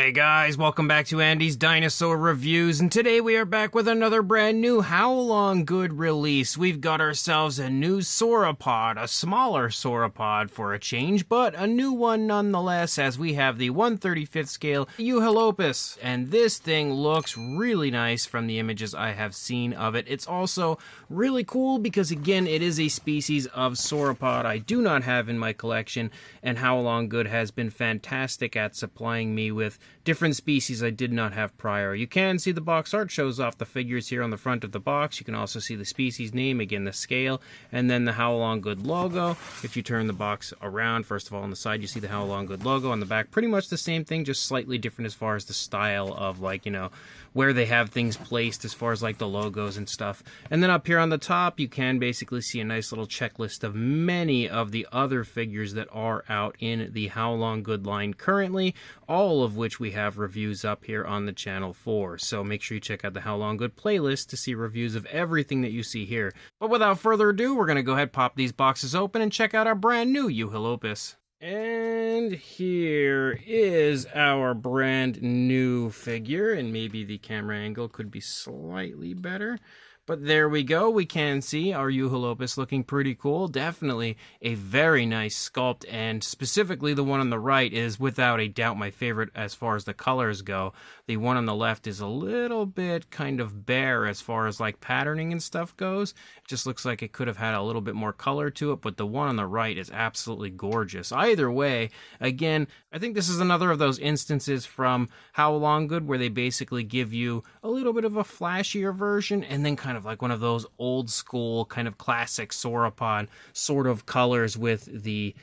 Hey guys, welcome back to Andy's Dinosaur Reviews, and today we are back with another brand new Haolonggood release. We've got ourselves a new sauropod, a smaller sauropod for a change, but a new one nonetheless, as we have the 1/35th scale Euhelopus, and this thing looks really nice from the images I have seen of it. It's also really cool because, again, it is a species of sauropod I do not have in my collection, and Haolonggood has been fantastic at supplying me with different species I did not have prior. You can see the box art shows off the figures here on the front of the box. You can also see the species name, again the scale, and then the Haolonggood logo. If you turn the box around, first of all on the side you see the Haolonggood logo, on the back pretty much the same thing, just slightly different as far as the style of, like, you know, where they have things placed as far as like the logos and stuff. And then up here on the top you can basically see a nice little checklist of many of the other figures that are out in the Haolonggood line currently, all of which we have reviews up here on the channel for. So make sure you check out the Haolonggood playlist to see reviews of everything that you see here. But without further ado, we're going to go ahead, pop these boxes open, and check out our brand new Euhelopus. And here is our brand new figure, and maybe the camera angle could be slightly better. But there we go, we can see our Euhelopus looking pretty cool. Definitely a very nice sculpt, and specifically the one on the right is without a doubt my favorite as far as the colors go. The one on the left is a little bit kind of bare as far as like patterning and stuff goes. It just looks like it could have had a little bit more color to it, but the one on the right is absolutely gorgeous. Either way, again, I think this is another of those instances from Haolonggood where they basically give you a little bit of a flashier version and then kind of like one of those old school kind of classic sauropod sort of colors with the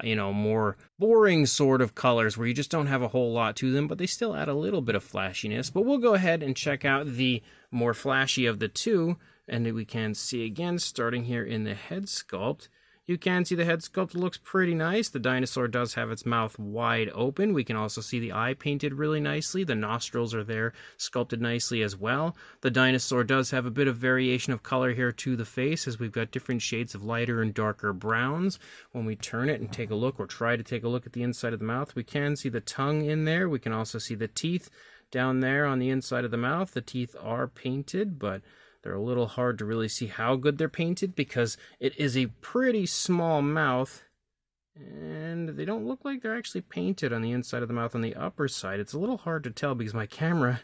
you know, more boring sort of colors where you just don't have a whole lot to them, but they still add a little bit of flashiness. But we'll go ahead and check out the more flashy of the two, and we can see again starting here in the head sculpt. You can see the head sculpt looks pretty nice. The dinosaur does have its mouth wide open. We can also see the eye painted really nicely. The nostrils are there, sculpted nicely as well. The dinosaur does have a bit of variation of color here to the face, as we've got different shades of lighter and darker browns. When we turn it and take a look, or try to take a look at the inside of the mouth, we can see the tongue in there. We can also see the teeth down there on the inside of the mouth. The teeth are painted, but they're a little hard to really see how good they're painted because it is a pretty small mouth, and they don't look like they're actually painted on the inside of the mouth on the upper side. It's a little hard to tell because my camera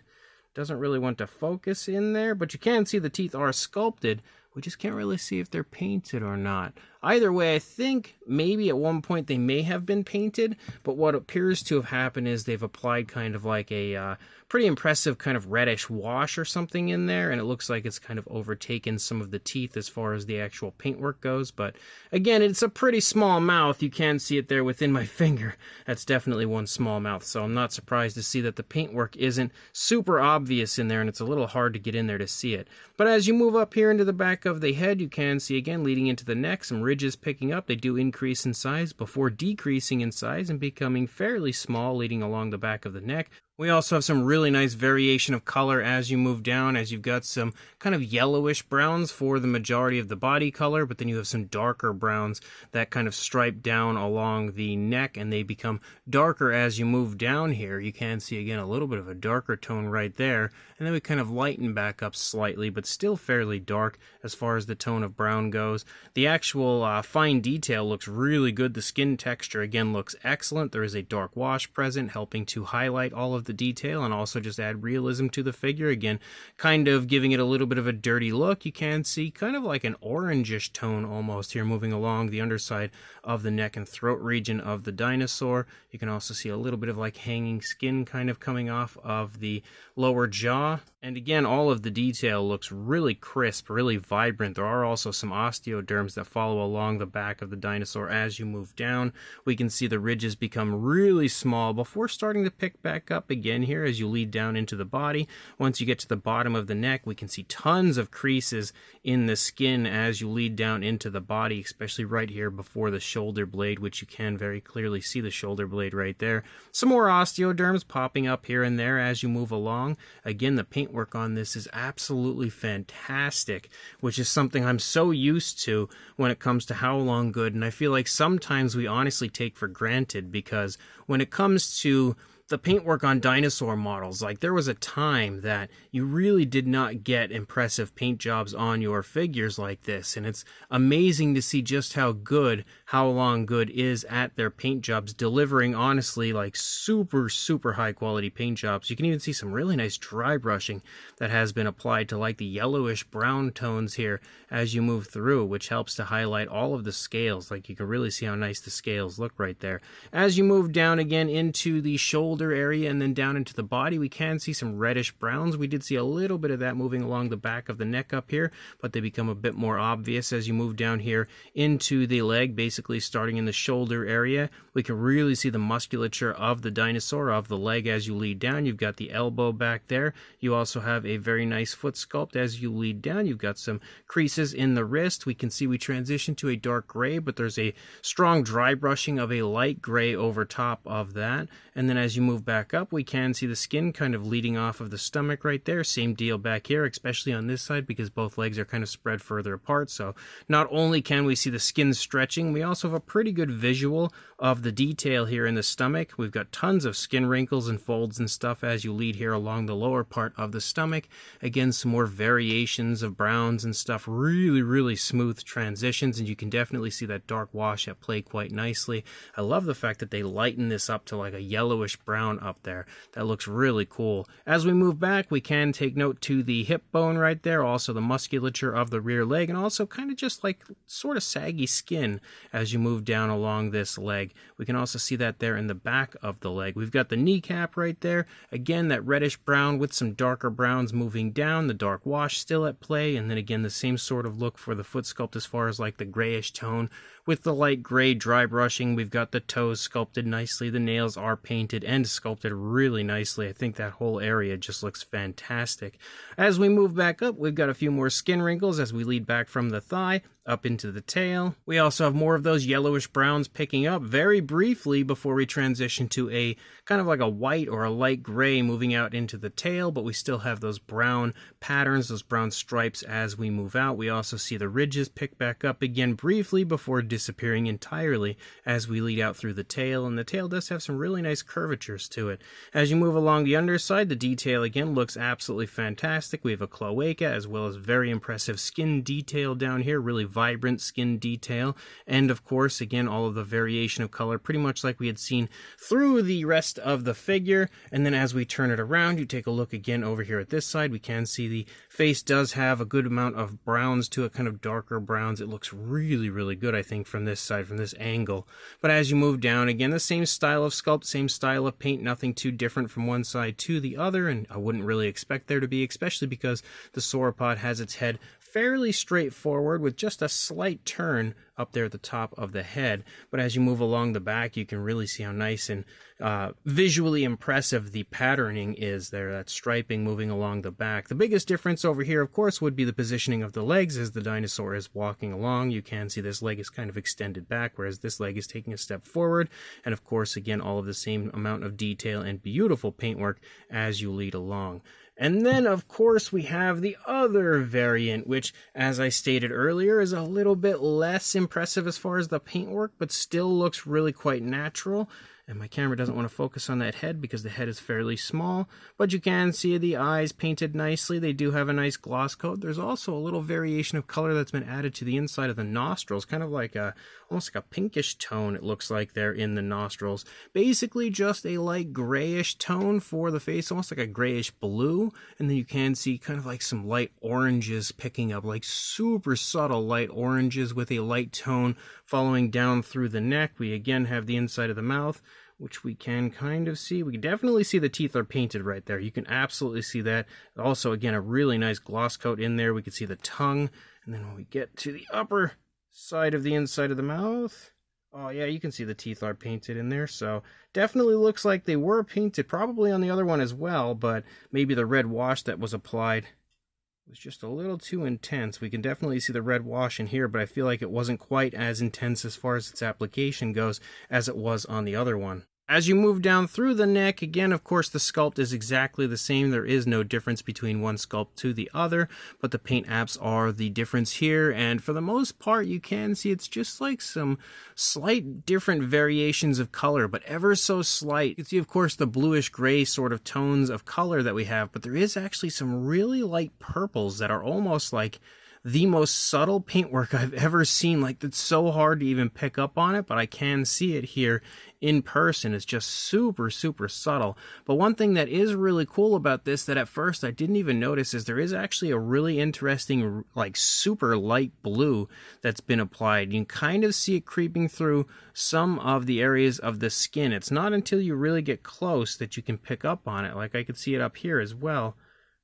doesn't really want to focus in there, but you can see the teeth are sculpted. We just can't really see if they're painted or not. Either way, I think maybe at one point they may have been painted, but what appears to have happened is they've applied kind of like a pretty impressive kind of reddish wash or something in there, and it looks like it's kind of overtaken some of the teeth as far as the actual paintwork goes. But again, it's a pretty small mouth. You can see it there within my finger. That's definitely one small mouth, so I'm not surprised to see that the paintwork isn't super obvious in there, and it's a little hard to get in there to see it. But as you move up here into the back of the head, you can see again leading into the neck some ridges picking up. They do increase in size before decreasing in size and becoming fairly small leading along the back of the neck. We also have some really nice variation of color as you move down, as you've got some kind of yellowish browns for the majority of the body color, but then you have some darker browns that kind of stripe down along the neck, and they become darker as you move down here. You can see again a little bit of a darker tone right there, and then we kind of lighten back up slightly, but still fairly dark as far as the tone of brown goes. The actual fine detail looks really good. The skin texture again looks excellent. There is a dark wash present, helping to highlight all of the detail and also just add realism to the figure, again kind of giving it a little bit of a dirty look. You can see kind of like an orangish tone almost here moving along the underside of the neck and throat region of the dinosaur. You can also see a little bit of like hanging skin kind of coming off of the lower jaw, and again all of the detail looks really crisp, really vibrant. There are also some osteoderms that follow along the back of the dinosaur as you move down. We can see the ridges become really small before starting to pick back up again here as you lead down into the body. Once you get to the bottom of the neck, we can see tons of creases in the skin as you lead down into the body, especially right here before the shoulder blade, which you can very clearly see the shoulder blade right there. Some more osteoderms popping up here and there as you move along. Again, the paintwork on this is absolutely fantastic, which is something I'm so used to when it comes to Haolonggood, and I feel like sometimes we honestly take for granted, because when it comes to the paintwork on dinosaur models. Like, there was a time that you really did not get impressive paint jobs on your figures like this, and it's amazing to see just how good Haolonggood is at their paint jobs, delivering honestly like super high quality paint jobs. You can even see some really nice dry brushing that has been applied to like the yellowish brown tones here as you move through, which helps to highlight all of the scales. Like, you can really see how nice the scales look right there. As you move down again into the shoulder area and then down into the body, we can see some reddish browns. We did see a little bit of that moving along the back of the neck up here, but they become a bit more obvious as you move down here into the leg, basically starting in the shoulder area. We can really see the musculature of the dinosaur, of the leg as you lead down. You've got the elbow back there. You also have a very nice foot sculpt as you lead down. You've got some creases in the wrist. We can see we transition to a dark gray, but there's a strong dry brushing of a light gray over top of that. And then as you move back up, we can see the skin kind of leading off of the stomach right there. Same deal back here, especially on this side because both legs are kind of spread further apart. So not only can we see the skin stretching, we also have a pretty good visual of the detail here in the stomach. We've got tons of skin wrinkles and folds and stuff as you lead here along the lower part of the stomach. Again, some more variations of browns and stuff. Really smooth transitions, and you can definitely see that dark wash at play quite nicely. I love the fact that they lighten this up to like a yellowish brown up there. That looks really cool. As we move back, we can take note to the hip bone right there, also the musculature of the rear leg, and also kind of just like sort of saggy skin as you move down along this leg. We can also see that there in the back of the leg. We've got the kneecap right there. Again, that reddish brown with some darker browns moving down, the dark wash still at play, and then again the same sort of look for the foot sculpt as far as like the grayish tone with the light gray dry brushing. We've got the toes sculpted nicely. The nails are painted and sculpted really nicely. I think that whole area just looks fantastic. As we move back up, we've got a few more skin wrinkles as we lead back from the thigh up into the tail. We also have more of those yellowish browns picking up very briefly before we transition to a kind of like a white or a light gray moving out into the tail, but we still have those brown patterns, those brown stripes as we move out. We also see the ridges pick back up again briefly before disappearing entirely as we lead out through the tail, and the tail does have some really nice curvatures to it. As you move along the underside, the detail again looks absolutely fantastic. We have a cloaca as well as very impressive skin detail down here, really vibrant skin detail, and of course again all of the variation of color pretty much like we had seen through the rest of the figure. And then as we turn it around, you take a look again over here at this side, we can see the face does have a good amount of browns to it, kind of darker browns. It looks really good, I think, from this side, from this angle. But as you move down again, the same style of sculpt, same style of paint, nothing too different from one side to the other, and I wouldn't really expect there to be, especially because the sauropod has its head fairly straightforward with just a slight turn up there at the top of the head. But as you move along the back, you can really see how nice and visually impressive the patterning is there, that striping moving along the back. The biggest difference over here, of course, would be the positioning of the legs as the dinosaur is walking along. You can see this leg is kind of extended back, whereas this leg is taking a step forward. And of course, again, all of the same amount of detail and beautiful paintwork as you lead along. And then, of course, we have the other variant, which, as I stated earlier, is a little bit less impressive as far as the paintwork, but still looks really quite natural. And my camera doesn't want to focus on that head because the head is fairly small, but you can see the eyes painted nicely. They do have a nice gloss coat. There's also a little variation of color that's been added to the inside of the nostrils, kind of like almost like a pinkish tone it looks like there in the nostrils. Basically just a light grayish tone for the face, almost like a grayish blue, and then you can see kind of like some light oranges picking up, like super subtle light oranges with a light tone following down through the neck. We again have the inside of the mouth, which we can kind of see. We can definitely see the teeth are painted right there. You can absolutely see that. Also, again, a really nice gloss coat in there. We can see the tongue. And then when we get to the upper side of the inside of the mouth, oh yeah, you can see the teeth are painted in there. So definitely looks like they were painted, probably on the other one as well, but maybe the red wash that was applied was just a little too intense. We can definitely see the red wash in here, but I feel like it wasn't quite as intense as far as its application goes as it was on the other one. As you move down through the neck, again, of course, the sculpt is exactly the same. There is no difference between one sculpt to the other, but the paint apps are the difference here. And for the most part, you can see it's just like some slight different variations of color, but ever so slight. You can see, of course, the bluish gray sort of tones of color that we have, but there is actually some really light purples that are almost like the most subtle paintwork I've ever seen. Like, it's so hard to even pick up on it, but I can see it here in person. It's just super, super subtle. But one thing that is really cool about this that at first I didn't even notice is there is actually a really interesting, like, super light blue that's been applied. You can kind of see it creeping through some of the areas of the skin. It's not until you really get close that you can pick up on it. Like, I could see it up here as well.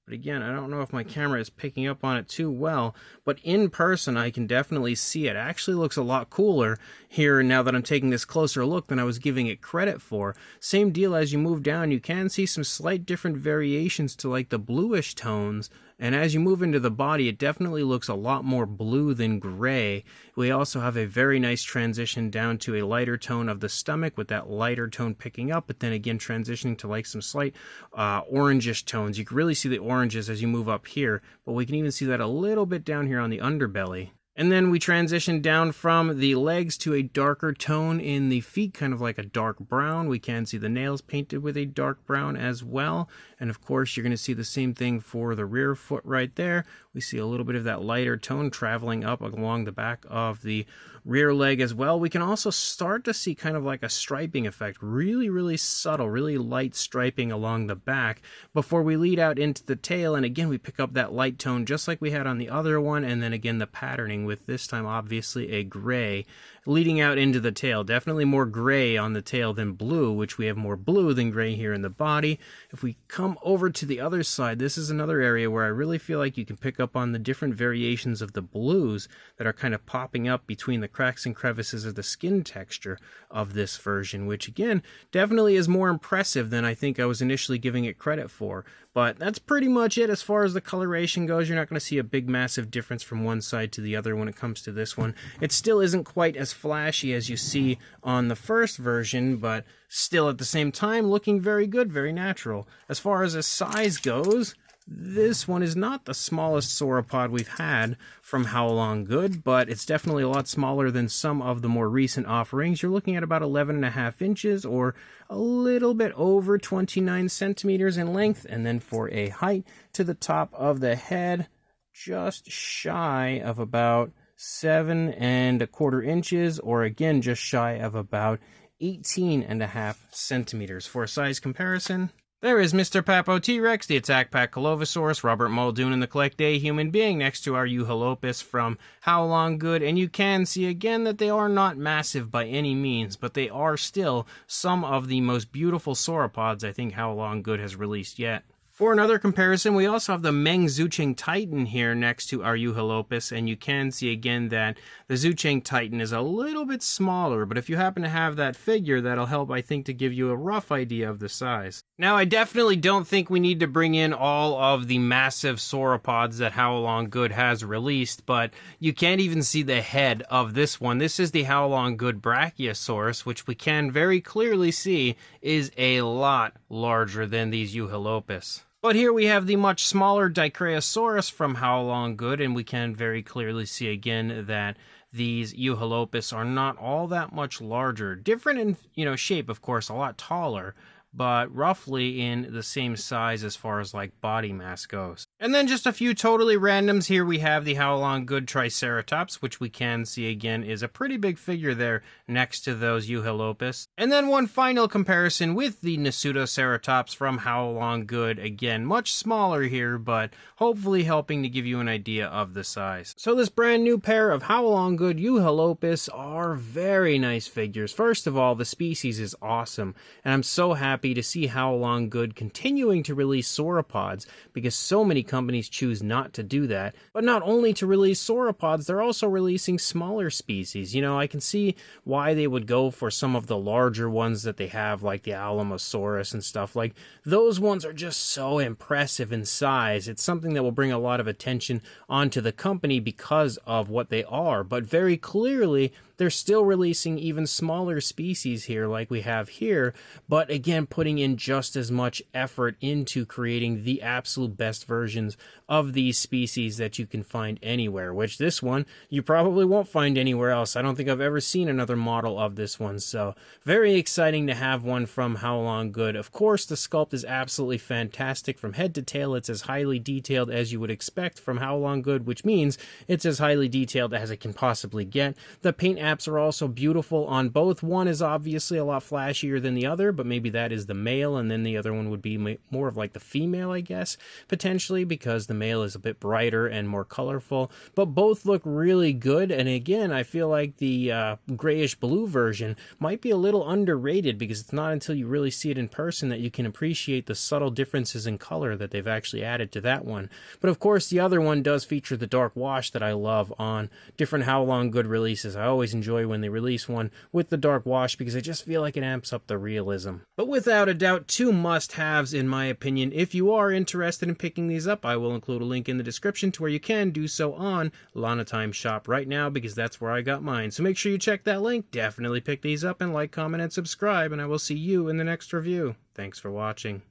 But again, I don't know if my camera is picking up on it too well, but in person I can definitely see it. It actually looks a lot cooler here now that I'm taking this closer look than I was giving it credit for. Same deal as you move down, you can see some slight different variations to like the bluish tones. And as you move into the body, it definitely looks a lot more blue than gray. We also have a very nice transition down to a lighter tone of the stomach with that lighter tone picking up, but then again transitioning to like some slight orangish tones. You can really see the oranges as you move up here, but we can even see that a little bit down here on the underbelly. And then we transition down from the legs to a darker tone in the feet, kind of like a dark brown. We can see the nails painted with a dark brown as well. And of course, you're going to see the same thing for the rear foot right there. We see a little bit of that lighter tone traveling up along the back of the rear leg as well. We can also start to see kind of like a striping effect, really, really subtle, really light striping along the back before we lead out into the tail. And again, we pick up that light tone just like we had on the other one. And then again, the patterning with this time, obviously a gray leading out into the tail. Definitely more gray on the tail than blue, which we have more blue than gray here in the body. If we come over to the other side, this is another area where I really feel like you can pick up on the different variations of the blues that are kind of popping up between the cracks and crevices of the skin texture of this version, which again, definitely is more impressive than I think I was initially giving it credit for. But that's pretty much it as far as the coloration goes. You're not going to see a big massive difference from one side to the other when it comes to this one. It still isn't quite as flashy as you see on the first version, but still at the same time looking very good, very natural. As far as the size goes, this one is not the smallest sauropod we've had from Haolonggood, but it's definitely a lot smaller than some of the more recent offerings. You're looking at about 11.5 inches or a little bit over 29 centimeters in length. And then for a height to the top of the head, just shy of about 7.25 inches, or again, just shy of about 18.5 centimeters. For a size comparison, there is Mr. Papo T-Rex, the Attack Pack Colovosaurus, Robert Muldoon, and the Collect Day Human Being next to our Euhelopus from Haolonggood, and you can see again that they are not massive by any means, but they are still some of the most beautiful sauropods I think Haolonggood has released yet. For another comparison, we also have the Meng Zucheng Titan here next to our Euhelopus, and you can see again that the Zucheng Titan is a little bit smaller, but if you happen to have that figure, that'll help, I think, to give you a rough idea of the size. Now, I definitely don't think we need to bring in all of the massive sauropods that Haolonggood has released, but you can't even see the head of this one. This is the Haolonggood Brachiosaurus, which we can very clearly see is a lot larger than these Euhelopus. But here we have the much smaller Dicraeosaurus from Haolonggood, and we can very clearly see again that these Euhelopus are not all that much larger. Different in, shape, of course, a lot taller, but roughly in the same size as far as like body mass goes. And then just a few totally randoms. Here we have the Haolonggood Triceratops, which we can see again is a pretty big figure there next to those Euhelopus. And then one final comparison with the Nasutoceratops from Haolonggood. Again, much smaller here, but hopefully helping to give you an idea of the size. So this brand new pair of Haolonggood Euhelopus are very nice figures. First of all, the species is awesome, and I'm so happy to see Haolonggood continuing to release sauropods, because so many companies choose not to do that. But not only to release sauropods, they're also releasing smaller species. I can see why they would go for some of the larger ones that they have, like the Alamosaurus and stuff. Like, those ones are just so impressive in size. It's something that will bring a lot of attention onto the company because of what they are. But very clearly, they're still releasing even smaller species here like we have here, but again, putting in just as much effort into creating the absolute best versions of these species that you can find anywhere, which this one you probably won't find anywhere else. I don't think I've ever seen another model of this one, so very exciting to have one from Haolonggood. Of course, the sculpt is absolutely fantastic from head to tail. It's as highly detailed as you would expect from Haolonggood, which means it's as highly detailed as it can possibly get. The paint apps are also beautiful on both. One is obviously a lot flashier than the other, but maybe that is the male, and then the other one would be more of like the female, I guess, potentially, because the male is a bit brighter and more colorful, but both look really good. And again, I feel like the grayish blue version might be a little underrated, because it's not until you really see it in person that you can appreciate the subtle differences in color that they've actually added to that one. But of course, the other one does feature the dark wash that I love on different Haolonggood releases. I always enjoy when they release one with the dark wash, because I just feel like it amps up the realism. But without a doubt, two must-haves in my opinion. If you are interested in picking these up, I will include a link in the description to where you can do so on Lana Time Shop right now, because that's where I got mine. So make sure you check that link, definitely pick these up, and like, comment, and subscribe, and I will see you in the next review. Thanks for watching.